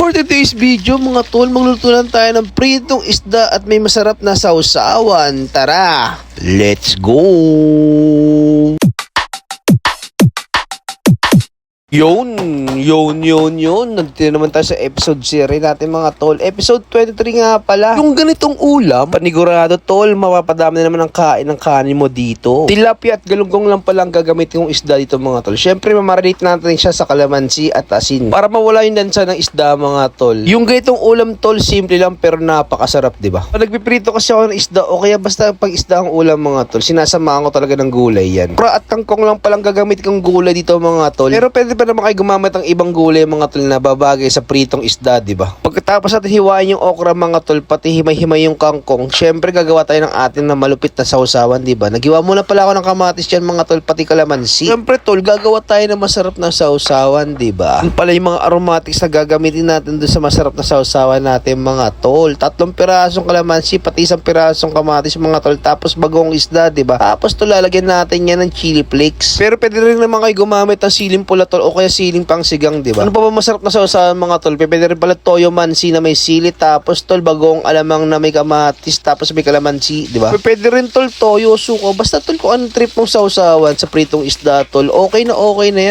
For today's video mga tol, magluluto lang tayo ng pritong isda at may masarap na sausawan. Tara, let's go! Yun. Nandito naman tayo sa episode series natin mga tol. Episode 23 nga pala. Yung ganitong ulam, panigurado tol, mapapadami na naman ang kanin mo dito. Tilapia at galunggong lang pala ang gagamitin yung isda dito mga tol. Syempre mamarinate natin siya sa kalamansi at asin para mawala yung lansa ng isda mga tol. Yung ganitong ulam tol, simple lang pero napakasarap, diba? Pag nagpiprito kasi ako ng isda o kaya basta pag isda ang ulam mga tol, sinasamahan ko talaga ng gulay yan. Pra at kangkong lang palang gagamit kong gulay dito mga tol. Pero pwede pa naman kayo gumamit ng ibang gulay mga tol na babagay sa pritong isda, diba? Pagkatapos natin hiwain yung okra mga tol, pati himay-himay yung kangkong, syempre gagawa tayo ng atin na malupit na sausawan, diba? Naghiwa muna pala ako ng kamatis dyan mga tol, pati kalamansi. Syempre tol, gagawa tayo ng masarap na sausawan, diba? Yun pala yung mga aromatics na gagamitin natin doon sa masarap na sausawan natin mga tol. 3 pirasong kalamansi, pati 1 pirasong kamatis mga tol, tapos bagong isda, diba? Tapos tol, lalagyan natin yan ng chili flakes. Pero pwede rin naman kayo gumamit ng siling pula tol o kaya siling pang sigang, diba? Ano pa ba masarap na sausawan mga tol? Pwede rin pala toyo mansi na may sili, tapos tol bagong alamang na may kamatis, tapos may kalamansi, diba? Pwede rin tol toyo, suko, basta tol kung anong trip mong sausawan sa pritong isda tol, okay na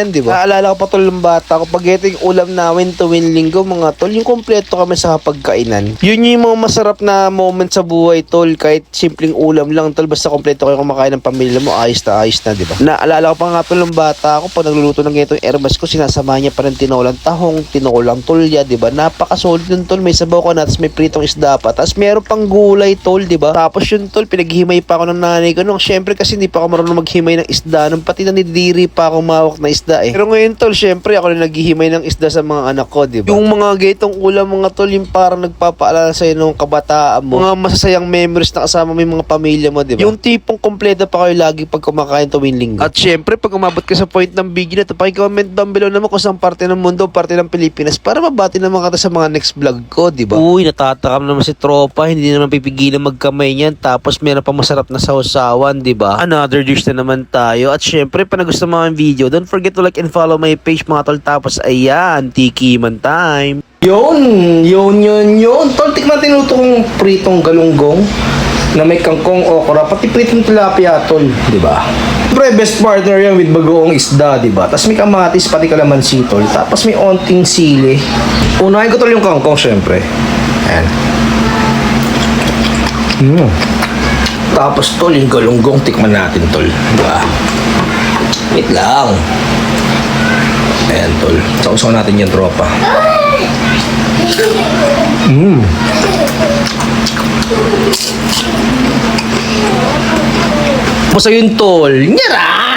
yan, diba? Naalala ko pa tol ng bata ko, pag ito yung ulam namin tuwing linggo mga tol, yung kompleto kami sa pagkainan. Yun yung mga masarap na moment sa buhay tol, kahit simpleng ulam lang tol, basta kompleto kayo kumakain ng pamilya mo, ayos na, diba? Naalala ko pa nga tol ng bata ko, pag nagluluto ng ganitong herbas ko, sinasama niya pa rin tinolang tahong, tinolang tulya, diba? Napakasolid nun tol, may sabaw ko na, tapos may pritong isda pa, tapos meron pang gulay tol, diba? Tapos yun tol, pinaghimay pa ako ng nanay ko nung, syempre kasi hindi pa ako marunong maghimay ng isda, nung pati nanidiri pa ako mawak na isda eh. Pero ngayon tol, syempre ako na naghihimay ng isda sa mga anak ko, diba? Yung mga gaitong ulam mga tol, yung parang nagpapaalala sa'yo nung kabataan mo, mga masasayang memories na kasama mo yung mga pamilya mo, diba? Yung tipong kompleto pa kayo lagi pag kumakain tuwing linggo. At syempre, pag umabot ka sa point ng video na to, paki-comment down below naman kung saan parte ng mundo, parte ng Pilipinas, para mabati naman kita sa mga next vlog ko, diba? Uy, natatakam naman si tropa, hindi naman pipigilan magkamay niyan, tapos meron pa masarap na sausawan, diba? Another dish na naman tayo. At syempre, pa nagustuhan mo ang video, don't forget to like and follow my page mga tol. Tapos ayan, tiki man time. Yun. Tol, tikman tinuto kong pritong galunggong na may kangkong, okra, pati pritong tilapia, tol, diba? Siyempre, best partner yan with bagoong isda, diba? Tapos may kamatis, pati kalamansi, tol. Tapos may onting sili. Unahin ko tol yung kangkong, syempre. Ayan. Tapos tol, yung galunggong, tikman natin, tol. Diba? Wait lang. Ayan, tol. Sausaw natin yung tropa. Basta yun tol, nyara!